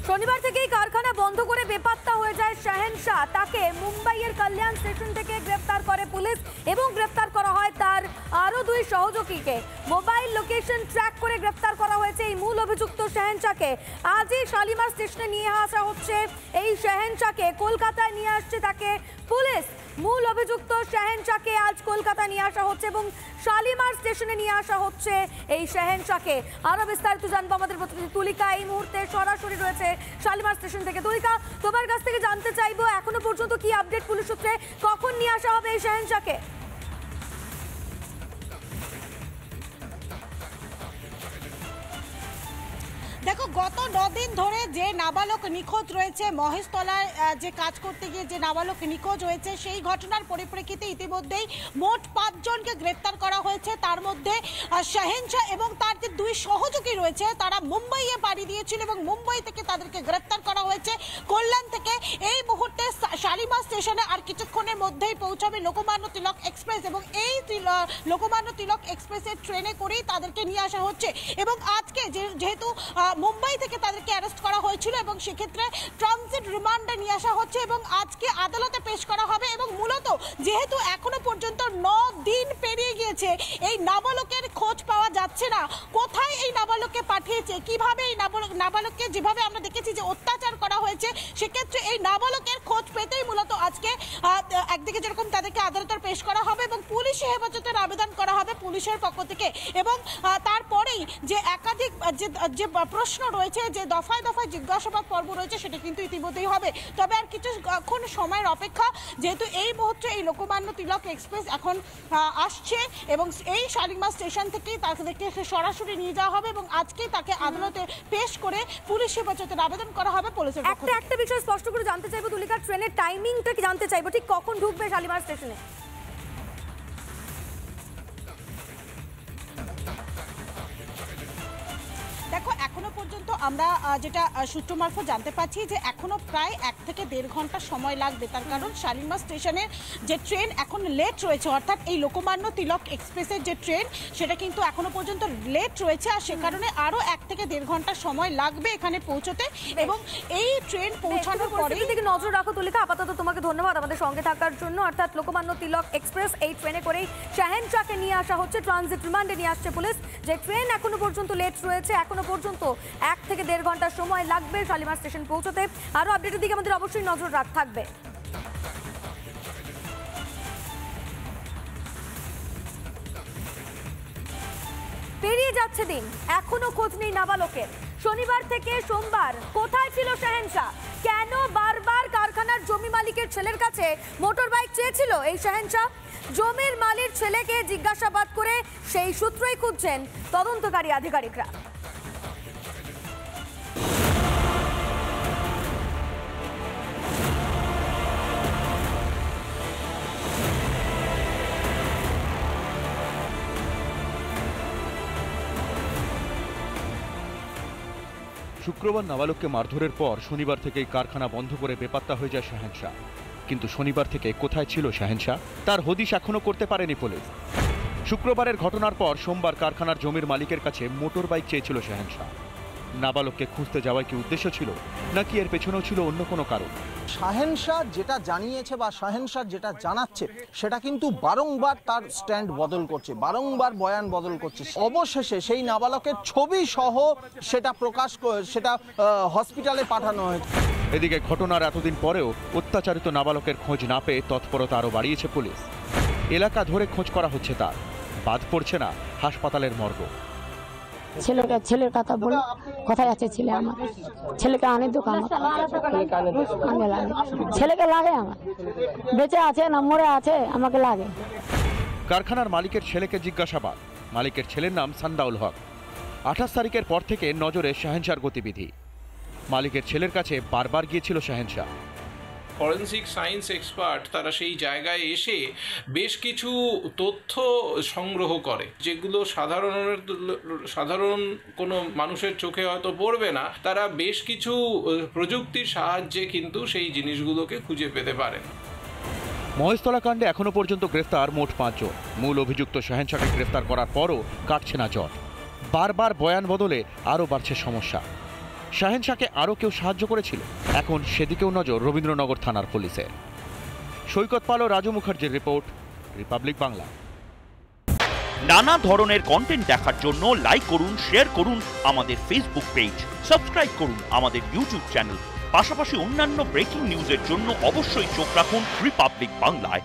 শনিবার থেকেই কারখানা বন্ধ করে বেপাত্তা হয়ে যায় শাহেনশা। তাকে মুম্বাইয়ের কল্যাণ স্টেশন থেকে গ্রেফতার করে পুলিশ এবং গ্রেফতার করা হয় তার আরো দুই সহযোগীকে। মোবাইল লোকেশন ট্র্যাক করে গ্রেফতার করা হয়েছে এই মূল অভিযুক্ত শাহেনশাকে। আজই শালিমার স্টেশনে নিয়ে আসা হচ্ছে এই শাহেনশাকে। কলকাতায় নিয়ে আসছে তাকে পুলিশ। মূল অভিযুক্ত শাহেনশাকে আজ কলকাতা নিয়ে আসা হচ্ছে এবং শালিমার স্টেশনে নিয়ে আসা হচ্ছে এই শাহেনশাকে। আরো বিস্তারিত জানবো আমাদের প্রতিনিধি তুলিকা এই মুহূর্তে সরাসরি রয়েছে শালিমার স্টেশন থেকে। তুলিকা, তোমার কাছ থেকে জানতে চাইবো এখনো পর্যন্ত কি আপডেট পুলিশ সূত্রে, কখন নিয়ে আসা হবে এই শাহেনশাকে? দেখো, গত 9 দিন ধরে যে নাবালক নিখোঁজ রয়েছে, মহেশতলায় যে কাজ করতে গিয়ে যে নাবালক নিখোঁজ হয়েছে, সেই ঘটনার পরিপ্রেক্ষিতে ইতিমধ্যেই মোট 5 জনকে গ্রেফতার করা হয়েছে। তার মধ্যে শাহেনশা এবং তার যে দুই সহযোগী রয়েছে তারা মুম্বাইয়ে পাড়ি দিয়েছিল এবং মুম্বাই থেকে তাদেরকে গ্রেফতার করা হয়েছে কল্যাণ থেকে। এই মুহূর্তে শালিমার স্টেশনে আর কিছুক্ষণের মধ্যেই পৌঁছাবে লোকমান্য তিলক এক্সপ্রেস এবং এই লোকমান্য তিলক এক্সপ্রেসের ট্রেনে করেই তাদেরকে নিয়ে আসা হচ্ছে। এবং আজকে যেহেতু মুম্বাই থেকে তাদেরকে অ্যারেস্ট করা হয়েছিল এবং সেক্ষেত্রে ট্রানজিট রিমান্ডে নিয়ে আসা হচ্ছে এবং আজকে আদালতে পেশ করা হবে। এবং মূলত যেহেতু এখনো পর্যন্ত 9 দিন পেরিয়ে গিয়েছে, এই নাবালকের খোঁজ পাওয়া যাচ্ছে না। কোথায় এই নাবালককে পাঠিয়েছে, কিভাবে এই নাবালককে, যেভাবে আমরা দেখেছি যে অত্যাচার করা হয়েছে, সেক্ষেত্রে এই নাবালকের খোঁজ পেতেই মূলত আজকে একদিকে যেরকম তাদেরকে আদালতে পেশ করা হবে এবং পুলিশি হেফাজতের আবেদন করা হবে পুলিশের পক্ষ থেকে। এবং তারপরেই যে একাধিক যে প্রশ্ন রয়েছে, যে দফায় দফায় জিজ্ঞাসাবাদ পর্ব রয়েছে, সেটা কিন্তু ইতিমধ্যেই হবে। তবে আর কিছুক্ষণ সময়ের অপেক্ষা, যেহেতু এই মুহূর্তে এই লোকমান্য তিলক এক্সপ্রেস এখন আসছে এবং এই শালিমার স্টেশন থেকেই তাদেরকে সরাসরি নিয়ে যাওয়া হবে এবং আজকেই তাকে আদালতে পেশ করে পুলিশ হেফাজতের আবেদন করা হবে পুলিশের পক্ষ থেকে। একটা বিষয় স্পষ্ট করে জানতে চাইবো তুলিকা, ট্রেনের টাইমিংটা কি জানতে চাইবো, ঠিক কখন ঢুকবে শালিমার স্টেশনে? দেখো, এখনো পর্যন্ত আমরা যেটা সূত্র মারফত জানতে পারছি যে এখনো প্রায় 1 থেকে 1.5 ঘন্টা সময় লাগবে। তার কারণ শালিমার স্টেশনের যে ট্রেন এখন লেট রয়েছে, অর্থাৎ এই লোকমান্য তিলক এক্সপ্রেসের যে ট্রেন, সেটা কিন্তু এখনো পর্যন্ত লেট রয়েছে। আর সে কারণে আরো 1 থেকে 1.5 ঘন্টা সময় লাগবে এখানে পৌঁছতে। এবং এই ট্রেন পৌঁছানোর পরে দিকে নজর রাখো তুলিকা। আপাতত তোমাকে ধন্যবাদ আমাদের সঙ্গে থাকার জন্য। অর্থাৎ লোকমান্য তিলক এক্সপ্রেস এই ট্রেনে করেই শাহেনশাকে নিয়ে আসা হচ্ছে, ট্রানজিট রিমান্ডে নিয়ে আসছে পুলিশ। যে ট্রেন এখনো পর্যন্ত লেট রয়েছে, এখনো পর্যন্ত 1 থেকে 1.5 ঘন্টা সময় লাগবে শালিমার স্টেশন পৌঁছতে। আরো আপডেটের দিকে আমাদের অবশ্যই নজর থাকবে। পেরিয়ে যাচ্ছে দিন, এখনো খোঁজ নেই নাবালকের। শনিবার থেকে সোমবার কোথায় ছিল শাহেনশা? কেন বারবার কারখানার জমি মালিকের ছেলের কাছে মোটর বাইক চেয়েছিল এই শাহেনশা? জমির মালিক ছেলেকে জিজ্ঞাসাবাদ করে সেই সূত্রই খুঁজছেন তদন্তকারী আধিকারিকরা। শুক্রবার নাবালককে মারধরের পর শনিবার থেকেই কারখানা বন্ধ করে বেপাত্তা হয়ে যায় শাহেনশা। কিন্তু শনিবার থেকে কোথায় ছিল শাহেনশা, তার হদিশ এখনো করতে পারেনি পুলিশ। শুক্রবারের ঘটনার পর সোমবার কারখানার জমির মালিকের কাছে মোটর বাইক চেয়েছিল শাহেনশা। নাবালককে খুঁজতে যাওয়ার কি উদ্দেশ্য ছিল, নাকি এর পেছনেও ছিল অন্য কোনো কারণ? শাহেনশা যেটা জানিয়েছে বা শাহেনশা যেটা জানাচ্ছে, সেটা কিন্তু বারংবার তার স্ট্যান্ড বদল করছে, বারংবার বয়ান বদল করছে। অবশেষে সেই নাবালকের ছবি সহ সেটা সেটা হসপিটালে পাঠানো হয়েছে। এদিকে ঘটনার এতদিন পরেও অত্যাচারিত নাবালকের খোঁজ না পেয়ে তৎপরতা আরও বাড়িয়েছে পুলিশ। এলাকা ধরে খোঁজ করা হচ্ছে তার, বাদ পড়ছে না হাসপাতালের মর্গ। ছেলের কথা বলে কোথায় আছে ছেলে? আমার ছেলেকে আনে দোকান, ছেলেকে লাগে, আমার বেঁচে আছে না মরে আছে, আমাকে লাগে। কারখানার মালিকের ছেলেকে জিজ্ঞাসাবাদ। মালিকের ছেলের নাম সান্দাউল হক। 28 তারিখের পর থেকে নজরে শাহেনশার গতিবিধি। মালিকের ছেলের কাছে বারবার গিয়েছিল শাহেনশা। ফরেন্সিক সায়েন্স এক্সপার্ট তারা সেই জায়গায় এসে বেশ কিছু তথ্য সংগ্রহ করে, যেগুলো সাধারণ কোনো মানুষের চোখে হয়তো পড়বে না। তারা বেশ কিছু প্রযুক্তির সাহায্যে কিন্তু সেই জিনিসগুলোকে খুঁজে পেতে পারেন। মহেশতলা কাণ্ডে এখনো পর্যন্ত গ্রেফতার মোট 5 জন। মূল অভিযুক্ত শাহেনশাকে গ্রেফতার করার পরও কাটছে না জট। বারবার বয়ান বদলে আরও বাড়ছে সমস্যা। শাহেনশাকে আরও কেউ সাহায্য করেছিল? এখন সেদিকেও নজর রবীন্দ্রনগর থানার পুলিশের। সৈকত পাল ও রাজু মুখার্জির রিপোর্ট, রিপাবলিক বাংলা। নানা ধরনের কন্টেন্ট দেখার জন্য লাইক করুন, শেয়ার করুন আমাদের ফেসবুক পেজ, সাবস্ক্রাইব করুন আমাদের ইউটিউব চ্যানেল। পাশাপাশি অন্যান্য ব্রেকিং নিউজের জন্য অবশ্যই চোখ রাখুন রিপাবলিক বাংলায়।